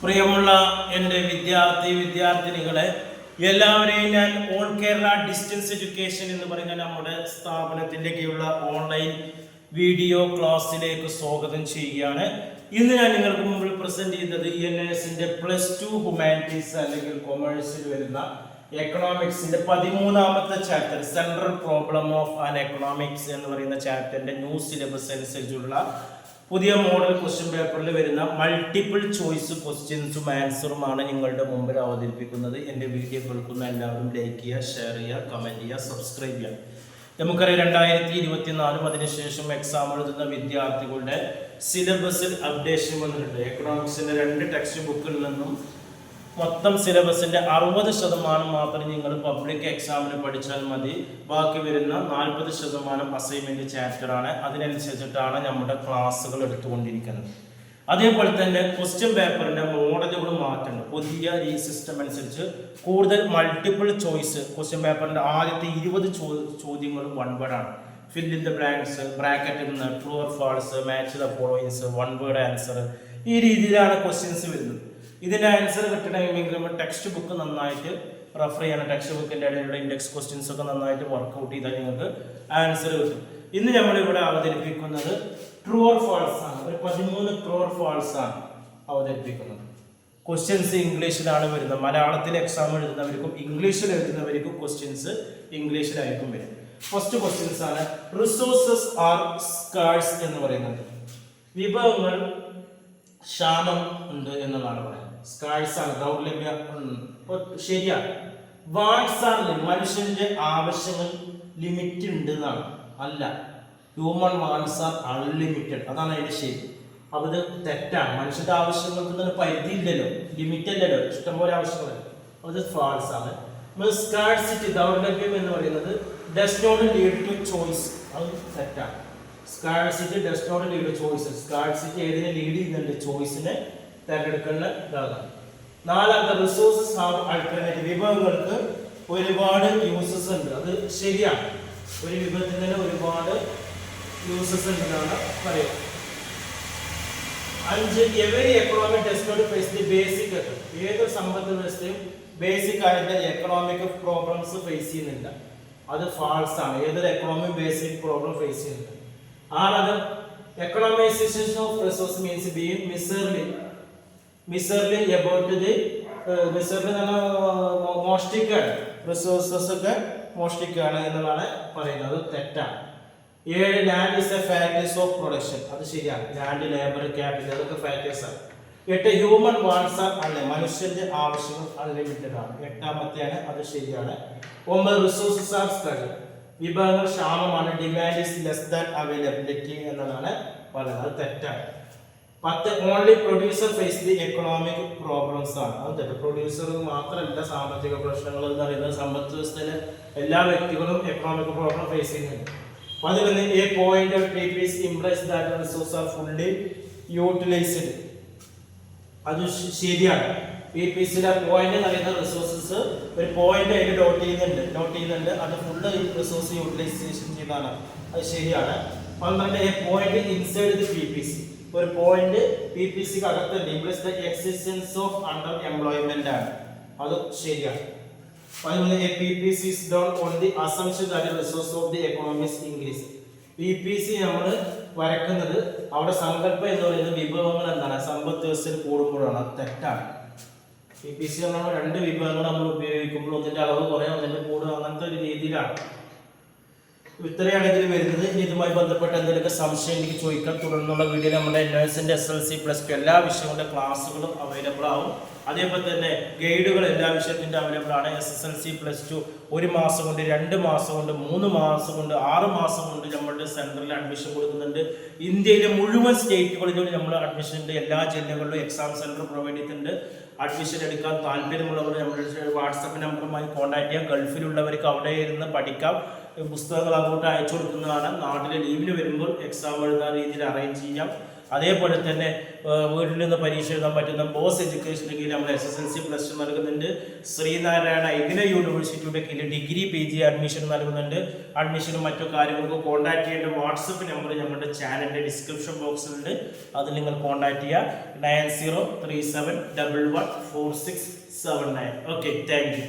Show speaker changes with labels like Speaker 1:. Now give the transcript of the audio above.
Speaker 1: പ്രിയമുള്ള എൻ്റെ വിദ്യാർത്ഥിനികളെ എല്ലാവരെയും ഞാൻ ഓൾ കേരള ഡിസ്റ്റൻസ് എഡ്യൂക്കേഷൻ എന്ന് പറയുന്ന നമ്മുടെ സ്ഥാപനത്തിൻ്റെ കീഴിലുള്ള ഓൺലൈൻ വീഡിയോ ക്ലാസ്സിലേക്ക് സ്വാഗതം ചെയ്യുകയാണ്. ഇന്ന് ഞാൻ നിങ്ങൾക്ക് മുമ്പിൽ പ്രസന്റ് ചെയ്യുന്നത് ENS +2 ഹ്യൂമാനിറ്റീസ് അല്ലെങ്കിൽ കൊമേഴ്സിൽ വരുന്ന എക്കണോമിക്സിന്റെ 13ാമത്തെ chapter central problem of an economics എന്ന് പറയുന്ന ചാപ്റ്ററിന്റെ ന്യൂ സിലബസ് അനുസരിച്ചുള്ള പുതിയ മോഡൽ ക്വസ്റ്റ്യൻ പേപ്പറിൽ വരുന്ന മൾട്ടിപ്പിൾ ചോയ്സ് ക്വസ്റ്റ്യൻസും ആൻസറുമാണ് നിങ്ങളുടെ മുമ്പിൽ അവതരിപ്പിക്കുന്നത്. എൻ്റെ വീഡിയോ കേൾക്കുന്ന എല്ലാവരും ലൈക്ക് ചെയ്യുക, ഷെയർ ചെയ്യുക, കമൻറ്റ് ചെയ്യുക, സബ്സ്ക്രൈബ് ചെയ്യുക. നമുക്കറിയാം 2024 അതിനുശേഷം എക്സാം എഴുതുന്ന വിദ്യാർത്ഥികളുടെ സിലബസിൽ അപ്ഡേഷൻ വന്നിട്ടുണ്ട്. എക്കണോമിക്സിൻ്റെ 2 ടെക്സ്റ്റ് ബുക്കിൽ നിന്നും മൊത്തം സിലബസിൻ്റെ 60% മാത്രം നിങ്ങൾ പബ്ലിക് എക്സാമിന് പഠിച്ചാൽ മതി. ബാക്കി വരുന്ന 40% അസൈൻമെൻറ്റ് ചാപ്റ്ററാണ്. അതിനനുസരിച്ചിട്ടാണ് നമ്മുടെ ക്ലാസ്സുകൾ എടുത്തുകൊണ്ടിരിക്കുന്നത്. അതേപോലെ തന്നെ ക്വസ്റ്റ്യൻ പേപ്പറിൻ്റെ മോഡലുകൾ മാറ്റുന്നുണ്ട്. പുതിയ ഈ സിസ്റ്റം അനുസരിച്ച് കൂടുതൽ മൾട്ടിപ്പിൾ ചോയ്സ് ക്വസ്റ്റ്യൻ പേപ്പറിൻ്റെ ആദ്യത്തെ 20 ചോദ്യങ്ങളും വൺ വേർഡാണ്. ഫിൽ ഇൻ ദ ബ്ലാങ്ക്സ്, ബ്രാക്കറ്റിൽ നിന്ന് true or false, match the followings, one word answer, ഈ രീതിയിലാണ് ക്വസ്റ്റ്യൻസ് വരുന്നത്. ഇതിൻ്റെ ആൻസർ കിട്ടണമെങ്കിൽ നമ്മൾ ടെക്സ്റ്റ് ബുക്ക് നന്നായിട്ട് റെഫർ ചെയ്യണം. ടെക്സ്റ്റ് ബുക്കിൻ്റെ ഇടയിലുള്ള ഇൻഡെക്സ് ക്വസ്റ്റ്യൻസ് ഒക്കെ നന്നായിട്ട് വർക്കൗട്ട് ചെയ്താൽ നിങ്ങൾക്ക് ആൻസർ കിട്ടും. ഇന്ന് നമ്മളിവിടെ അവതരിപ്പിക്കുന്നത് ട്രൂ ഓർ ഫാൾസ് ആണ്. ഒരു 13 ട്രൂ ഓർ ഫാൾസ് ആണ് അവതരിപ്പിക്കുന്നത്. ക്വസ്റ്റ്യൻസ് ഇംഗ്ലീഷിലാണ് വരുന്നത്. മലയാളത്തിൽ എക്സാം എഴുതുന്നവർക്കും ഇംഗ്ലീഷിൽ എഴുതുന്നവർക്കും ക്വസ്റ്റ്യൻസ് ഇംഗ്ലീഷിലായിരിക്കും വരും. ഫസ്റ്റ് ക്വസ്റ്റ്യൻസ് ആണ് റിസോഴ്സസ് ആർ സ്കാഴ്സ് എന്ന് പറയുന്നത്. വിഭവങ്ങൾ ക്ഷാമം ഉണ്ട് എന്നതാണ് പറയുന്നത്. സ്കാഴ്സ് ആണ്, ദൗർലഭ്യം ശരിയാണ്. വാട്ട്സ് ആർ മനുഷ്യന്റെ ആവശ്യങ്ങൾ ലിമിറ്റ് ഉണ്ട് എന്നാണ്. അല്ല, ഹ്യൂമൻ വാട്ട്സ് ആർ അൺലിമിറ്റഡ്, അതാണ് അതിന്റെ ശരി. അപ്പൊ ഇത് തെറ്റാണ്. മനുഷ്യന്റെ ആവശ്യങ്ങൾക്ക് പരിധി ഇല്ലല്ലോ, ലിമിറ്റ് അല്ലല്ലോ, ഇഷ്ടംപോലെ ആവശ്യങ്ങളല്ല. അത് ഫാൾസ് ആണ്. സ്കാഴ്സിറ്റി ദൗർലഭ്യം എന്ന് പറയുന്നത് does not lead to choice, അത് തെറ്റാണ്. Scarcity does not lead choice. Scarcity ഏതിനെ ലീഡ് ചെയ്യുന്നുണ്ട്? ചോയ്സിനെ തിരഞ്ഞെടുക്കുന്ന ഇതാണ്. 4ാമത്തെ റിസോഴ്സസ് ഹാവ് ആൾട്ടർനേറ്റീവ്. വിഭവങ്ങൾക്ക് ഒരുപാട് യൂസസ് ഉണ്ട്, അത് ശരിയാണ്. ഒരു വിഭവത്തിന് തന്നെ ഒരുപാട് യൂസസ് ഉണ്ടെന്നാണ് പറയുക. 5 every economic does not face the basic. ഏതൊരു സമ്പദ് വ്യവസ്ഥയും ബേസിക് ആയിട്ട് എക്കണോമിക് പ്രോബ്ലംസ് ഫേസ് ചെയ്യുന്നില്ല, അത് ഫാൾസ് ആണ്. ഏതൊരു എക്കണോമിക് ബേസിക് പ്രോബ്ലം ഫേസ് ചെയ്യുന്നില്ല. 6ാമത് economisation of resource means being miserly about the miserly എന്ന് പറഞ്ഞാൽ മോഷ്ടിക്കാണ്. റിസോഴ്സസ് ഒക്കെ മോഷ്ടിക്കാണ് എന്നുള്ളതാണ് പറയുന്നത്, തെറ്റാണ്. 7 land is A factors of production, അത് ശരിയാണ്. ലാൻഡ്, ലേബർ, ക്യാപിറ്റൽ അതൊക്കെ ഫാക്ടേഴ്സ് ആണ്. 8 ഹ്യൂമൻ വാണ്ട്സ് ആർ മനുഷ്യന്റെ ആവശ്യങ്ങൾ അൺലിമിറ്റഡ് ആണ്. 8ാമത്തെയാണ്, അത് ശരിയാണ്. 9 റിസോഴ്സസ് ആർ സ്കാഴ്സ്, വിഭവങ്ങൾ ക്ഷാമമാണ്. Demand is less than availability എന്നതാണ് പറയുന്നത്, അത് തെറ്റാണ്. 10 only producer face the economic problems ആണ്, അത് തെറ്റ്. പ്രൊഡ്യൂസർ മാത്രമല്ല സാമ്പത്തിക പ്രശ്നങ്ങൾ എന്ന് പറയുന്നത്. സമ്പദ് വ്യവസ്ഥയിലെ എല്ലാ വ്യക്തികളും എക്കണോമിക് പ്രോബ്ലം ഫേസ് ചെയ്യുന്നുണ്ട്. 11 A point of PPC implies that resource R fully utilised, അത് ശരിയാണ്. PPCയുടെ പോയിന്റ് നൽകുന്ന റിസോഴ്സസ് ഒരു പോയിന്റ് അതിൽ നോട്ട് ചെയ്യുന്നുണ്ട്, അത് ഫുള്ള് റിസോഴ്സ് യൂട്ടിലൈസേഷൻ ചെയ്താണ്, അത് ശരിയാണ്. 12 A point inside the PPC, ഒരു പോയിന്റ് PPCക്ക് അകത്തുണ്ട്, implies the existence of under employment ആണ്, അത് ശരിയാണ്. 13 A PPC is done on the assumption that the resource of the economy is increase. PPC നമ്മൾ വരക്കുന്നത് അവിടെ സങ്കല്പം എന്ന് പറയുന്നത് വിഭവങ്ങൾ എന്താണ്, സമ്പദ് വ്യവസ്ഥയിൽ കൂടുമ്പോഴാണ്, അത് തെറ്റാണ്. PPC നമ്മൾ 2 വിഭവങ്ങൾ നമ്മൾ ഉപയോഗിക്കുമ്പോൾ ഒന്നിന്റെ അളവ് കുറയാൻ ഒന്നിന്റെ കൂടുക, അങ്ങനത്തെ ഒരു രീതിയിലാണ്. ഇത്രയാണ് ഇതിൽ വരുന്നത്. ഇതുമായി ബന്ധപ്പെട്ട എന്തെങ്കിലുമൊക്കെ സംശയം എനിക്ക് ചോദിക്കാം. തുടർന്നുള്ള വീഡിയോയിൽ നമ്മുടെ ENS SSLC+2 എല്ലാ വിഷയങ്ങളുടെ ക്ലാസ്സുകളും അവൈലബിൾ ആവും. അതേപോലെ തന്നെ ഗൈഡുകൾ എല്ലാ വിഷയത്തിൻ്റെ അവൈലബിൾ ആണ്. SSLC+2 1 മാസം കൊണ്ട്, 2 മാസം കൊണ്ട്, 3 മാസം കൊണ്ട്, 6 മാസം കൊണ്ട് നമ്മളുടെ സെൻറ്ററിൽ അഡ്മിഷൻ കൊടുക്കുന്നുണ്ട്. ഇന്ത്യയിലെ മുഴുവൻ സ്റ്റേറ്റുകളിലും നമ്മൾ അഡ്മിഷൻ്റെ എല്ലാ ജില്ലകളിലും എക്സാം സെൻറ്റർ പ്രൊവൈഡ് ചെയ്തിട്ടുണ്ട്. അഡ്മിഷൻ എടുക്കാൻ താല്പര്യമുള്ളവർ നമ്മുടെ വാട്സപ്പ് നമ്പറുമായി കോൺടാക്ട് ചെയ്യാം. ഗൾഫിലുള്ളവർക്ക് അവിടെ ഇരുന്ന് പഠിക്കാം. പുസ്തകങ്ങൾ അങ്ങോട്ട് അയച്ചു കൊടുക്കുന്നതാണ്. നാട്ടിലെ ലീവിന് വരുമ്പോൾ എക്സാം എഴുതാൻ രീതിയിൽ അറേഞ്ച് ചെയ്യാം. അതേപോലെ തന്നെ വീട്ടിൽ നിന്ന് പരീക്ഷ എഴുതാൻ പറ്റുന്ന ബോസ് എഡ്യൂക്കേഷൻ്റെ കീഴിൽ നമ്മൾ SSLC +2 നൽകുന്നുണ്ട്. ശ്രീനാരായണ എഗ്ന യൂണിവേഴ്സിറ്റിയുടെ കീഴിൽ ഡിഗ്രി PG അഡ്മിഷൻ നൽകുന്നുണ്ട്. അഡ്മിഷനും മറ്റു കാര്യങ്ങൾക്ക് കോൺടാക്ട് ചെയ്യേണ്ട വാട്സപ്പ് നമ്പർ ഞങ്ങളുടെ ചാനലിൻ്റെ ഡിസ്ക്രിപ്ഷൻ ബോക്സിലുണ്ട്. അതിൽ നിങ്ങൾ കോൺടാക്ട് ചെയ്യുക 9037114679. Okay, thank you.